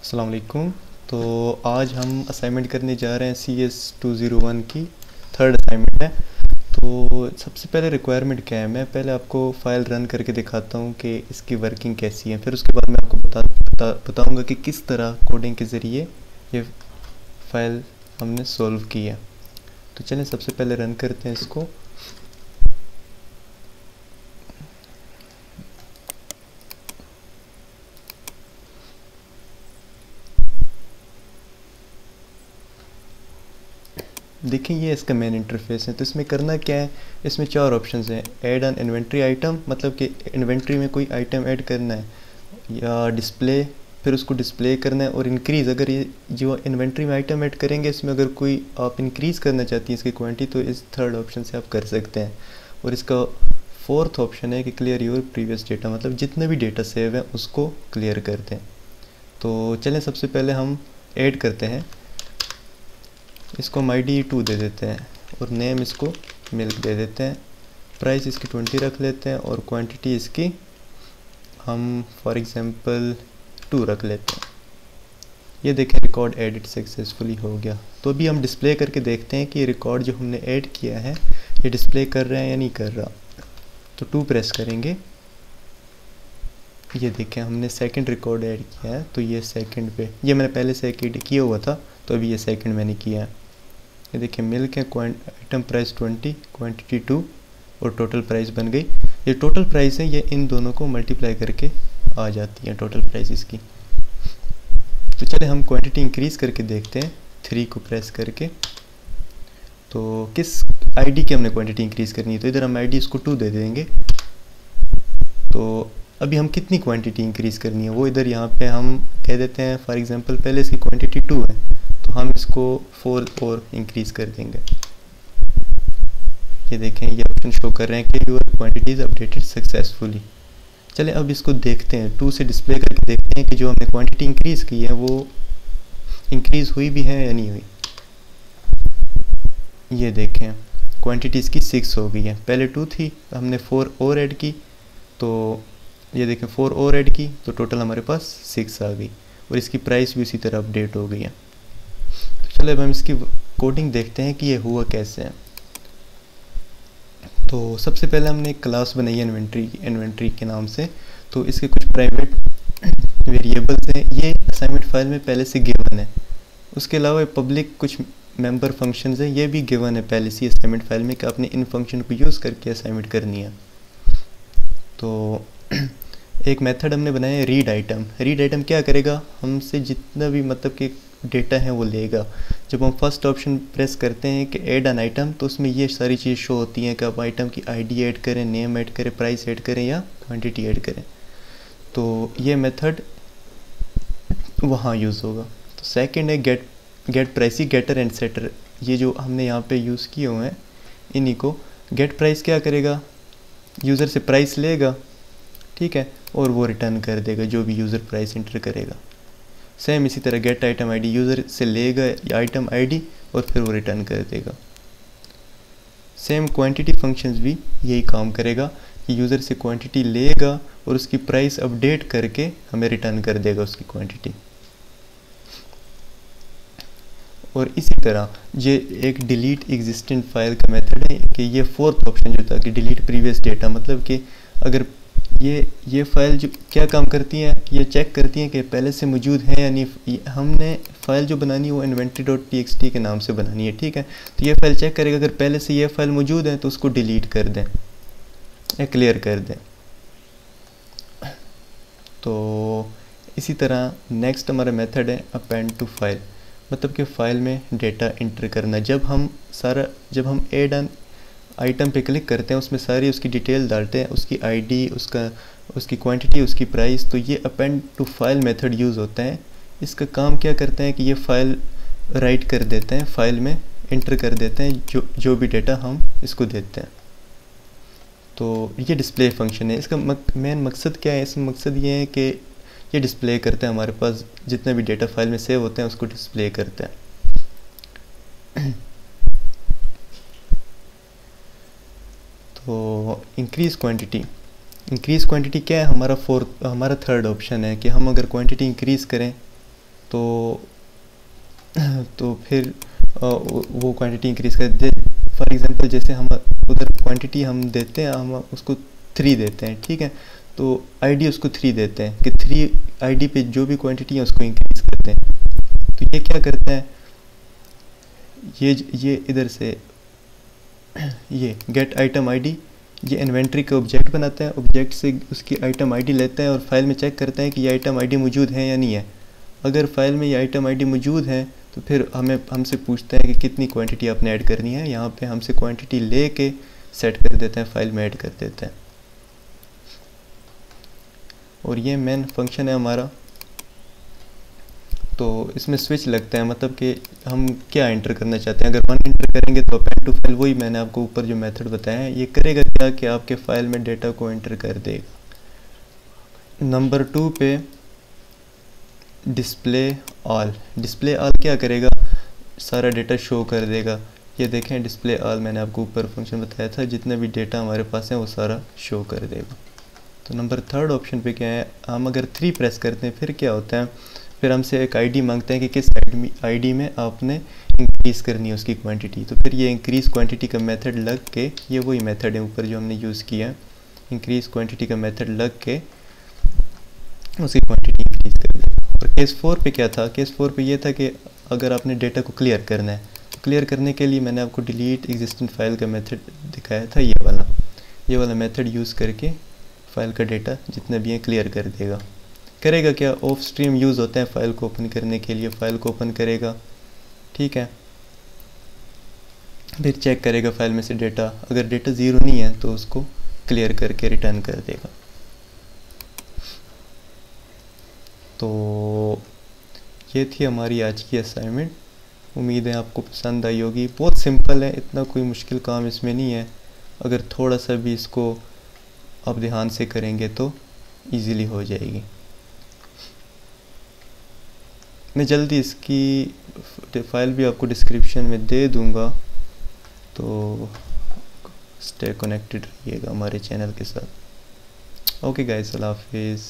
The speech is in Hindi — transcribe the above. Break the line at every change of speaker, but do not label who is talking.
अस्सलाम वालेकुम। तो आज हम असाइनमेंट करने जा रहे हैं CS201 की थर्ड असाइनमेंट है। तो सबसे पहले रिक्वायरमेंट क्या है, मैं पहले आपको फ़ाइल रन करके दिखाता हूँ कि इसकी वर्किंग कैसी है, फिर उसके बाद मैं आपको बताऊँगा कि किस तरह कोडिंग के ज़रिए ये फ़ाइल हमने सॉल्व की है। तो चलें सबसे पहले रन करते हैं इसको। देखें ये इसका मेन इंटरफेस है। तो इसमें करना क्या है, इसमें चार ऑप्शंस हैं। ऐड एन इन्वेंट्री आइटम, मतलब कि इन्वेंट्री में कोई आइटम ऐड करना है, या डिस्प्ले, फिर उसको डिस्प्ले करना है, और इंक्रीज़, अगर ये जो इन्वेंट्री में आइटम ऐड करेंगे इसमें अगर कोई आप इंक्रीज़ करना चाहती हैं इसकी क्वांटिटी तो इस थर्ड ऑप्शन से आप कर सकते हैं। और इसका फोर्थ ऑप्शन है कि क्लियर योर प्रीवियस डेटा, मतलब जितने भी डेटा सेव है उसको क्लियर कर दें। तो चलें सबसे पहले हम ऐड करते हैं। इसको हम ID2 दे देते हैं और नेम इसको मिल्क दे देते हैं। प्राइस इसकी 20 रख लेते हैं और क्वांटिटी इसकी हम फॉर एग्जांपल 2 रख लेते हैं। ये देखें रिकॉर्ड एडिट सक्सेसफुली हो गया। तो अभी हम डिस्प्ले करके देखते हैं कि रिकॉर्ड जो हमने ऐड किया है ये डिस्प्ले कर रहा है या नहीं कर रहा। तो 2 प्रेस करेंगे, ये देखें हमने सेकंड रिकॉर्ड ऐड किया है। तो ये सेकंड पे, ये मैंने पहले से किया हुआ था तो अभी ये सेकंड मैंने किया है। ये देखिए मिल्क है, आइटम प्राइस 20, क्वांटिटी 2 और टोटल प्राइस बन गई। ये टोटल प्राइस है, ये इन दोनों को मल्टीप्लाई करके आ जाती है टोटल प्राइस इसकी। तो चले हम क्वांटिटी इंक्रीज़ करके देखते हैं 3 को प्रेस करके। तो किस ID की हमने क्वांटिटी इंक्रीज़ करनी है, तो इधर हम ID इसको 2 दे देंगे। तो अभी हम कितनी क्वांटिटी इंक्रीज़ करनी है वो इधर यहाँ पे हम कह देते हैं। फॉर एग्जांपल पहले इसकी क्वांटिटी 2 है तो हम इसको 4 और इंक्रीज़ कर देंगे। ये देखें ये ऑप्शन शो कर रहे हैं कि your quantity is updated successfully. चलें अब इसको देखते हैं, 2 से डिस्प्ले करके देखते हैं कि जो हमने क्वांटिटी इंक्रीज़ की है वो इंक्रीज़ हुई भी है या नहीं हुई। ये देखें क्वांटिटी इसकी 6 हो गई है, पहले 2 थी, हमने 4 और ऐड की। तो ये देखें 4 और ऐड की तो टोटल हमारे पास 6 आ गई और इसकी प्राइस भी उसी तरह अपडेट हो गई है। तो चलो अब हम इसकी कोडिंग देखते हैं कि ये हुआ कैसे है। तो सबसे पहले हमने एक क्लास बनाई है इन्वेंट्री के नाम से। तो इसके कुछ प्राइवेट वेरिएबल्स हैं, ये असाइनमेंट फाइल में पहले से गिवन है। उसके अलावा पब्लिक कुछ मेंबर फंक्शंस हैं, ये भी गिवन है पहले से असाइनमेंट फाइल में कि आपने इन फंक्शन को यूज़ करके असाइनमेंट करनी है। तो एक मेथड हमने बनाया है रीड आइटम। रीड आइटम क्या करेगा, हमसे जितना भी मतलब कि डेटा है वो लेगा। जब हम फर्स्ट ऑप्शन प्रेस करते हैं कि ऐड एन आइटम तो उसमें ये सारी चीज़ शो होती हैं कि आप आइटम की ID ऐड करें, नेम ऐड करें, प्राइस ऐड करें या क्वांटिटी ऐड करें। तो ये मेथड वहाँ यूज़ होगा। तो सेकंड है get price, getter and setter, ये जो हमने यहाँ पे यूज़ किए हुए हैं इन्हीं को। गेट प्राइस क्या करेगा, यूज़र से प्राइस लेगा, ठीक है, और वो रिटर्न कर देगा जो भी यूज़र प्राइस इंटर करेगा। सेम इसी तरह गेट आइटम ID, यूज़र से लेगा आइटम ID और फिर वो रिटर्न कर देगा। सेम क्वांटिटी फंक्शंस भी यही काम करेगा कि यूज़र से क्वांटिटी लेगा और उसकी प्राइस अपडेट करके हमें रिटर्न कर देगा उसकी क्वांटिटी। और इसी तरह ये एक डिलीट एग्जिस्टेंट फाइल का मेथड है कि ये फोर्थ ऑप्शन जो था कि डिलीट प्रीवियस डेटा, मतलब कि अगर ये फाइल जो क्या काम करती है, ये चेक करती है कि पहले से मौजूद है या नहीं। हमने फ़ाइल जो बनानी है वो inventory.txt के नाम से बनानी है, ठीक है। तो ये फाइल चेक करेगा, अगर पहले से ये फाइल मौजूद है तो उसको डिलीट कर दें या क्लियर कर दें। तो इसी तरह नेक्स्ट हमारा मेथड है अपेंड टू फाइल, मतलब कि फ़ाइल में डेटा इंटर करना। जब हम ऐड एन आइटम पे क्लिक करते हैं उसमें सारी उसकी डिटेल डालते हैं, उसकी ID, उसकी क्वांटिटी, उसकी प्राइस। तो ये append to file method use होता है। इसका काम क्या करते हैं कि ये फ़ाइल राइट कर देते हैं, फाइल में इंटर कर देते हैं जो भी डेटा हम इसको देते हैं। तो ये डिस्प्ले फंक्शन है। इसका मेन मकसद क्या है, इसका मकसद ये है कि ये डिस्प्ले करते हैं, हमारे पास जितने भी डेटा फाइल में सेव होते हैं उसको डिस्प्ले करते हैं। तो इंक्रीज़ क्वांटिटी क्या है, हमारा थर्ड ऑप्शन है कि हम अगर क्वांटिटी इंक्रीज़ करें तो तो फिर वो क्वांटिटी इंक्रीज कर दे। फॉर एग्जांपल जैसे हम उधर क्वांटिटी हम देते हैं, हम उसको 3 देते हैं, ठीक है, तो आईडी उसको 3 देते हैं कि 3 आईडी पे जो भी क्वांटिटी है उसको इंक्रीज करते हैं। तो ये क्या करते हैं, ये इधर से ये गेट आइटम आईडी, ये इन्वेंट्री का ऑब्जेक्ट बनाते हैं, ऑब्जेक्ट से उसकी आइटम आईडी लेते हैं और फाइल में चेक करते हैं कि ये आइटम आईडी मौजूद है या नहीं है। अगर फाइल में ये आइटम आईडी मौजूद है तो फिर हमसे पूछता है कि कितनी क्वांटिटी आपने ऐड करनी है। यहाँ पे हमसे क्वांटिटी ले के सेट कर देते हैं, फाइल में ऐड कर देते हैं। और ये मेन फंक्शन है हमारा। तो इसमें स्विच लगता है, मतलब कि हम क्या एंटर करना चाहते हैं। अगर 1 एंटर करेंगे तो अपेंड टू फाइल, वही मैंने आपको ऊपर जो मेथड बताया है, ये करेगा क्या कि आपके फाइल में डेटा को एंटर कर देगा। नंबर 2 पे डिस्प्ले ऑल क्या करेगा, सारा डेटा शो कर देगा। ये देखें डिस्प्ले ऑल, मैंने आपको ऊपर फंक्शन बताया था, जितना भी डेटा हमारे पास है वो सारा शो कर देगा। तो नंबर 3 ऑप्शन पे क्या है, हम अगर 3 प्रेस करते हैं फिर क्या होता है, फिर हमसे एक आईडी मांगते हैं कि किस आईडी में आपने इंक्रीज़ करनी है उसकी क्वांटिटी। तो फिर ये इंक्रीज़ क्वांटिटी का मेथड लग के, ये वही मेथड है ऊपर जो हमने यूज़ किया है, इंक्रीज़ क्वांटिटी का मेथड लग के उसकी क्वांटिटी इंक्रीज़ कर देगा। और केस 4 पे क्या था, केस 4 पे ये था कि अगर आपने डेटा को क्लियर करना है, तो क्लियर करने के लिए मैंने आपको डिलीट एग्जिस्टिंग फाइल का मेथड दिखाया था, ये वाला मेथड यूज़ करके फाइल का डेटा जितना भी है क्लियर कर देगा। करेगा क्या, ऑफ स्ट्रीम यूज़ होता है फाइल को ओपन करने के लिए, फाइल को ओपन करेगा, ठीक है, फिर चेक करेगा फाइल में से डेटा, अगर डेटा 0 नहीं है तो उसको क्लियर करके रिटर्न कर देगा। तो ये थी हमारी आज की असाइनमेंट, उम्मीद है आपको पसंद आई होगी। बहुत सिंपल है, इतना कोई मुश्किल काम इसमें नहीं है। अगर थोड़ा सा भी इसको आप ध्यान से करेंगे तो इजीली हो जाएगी। मैं जल्दी इसकी फाइल भी आपको डिस्क्रिप्शन में दे दूंगा, तो स्टे कनेक्टेड रहिएगा हमारे चैनल के साथ। ओके गाइस, अल्लाह हाफिज़।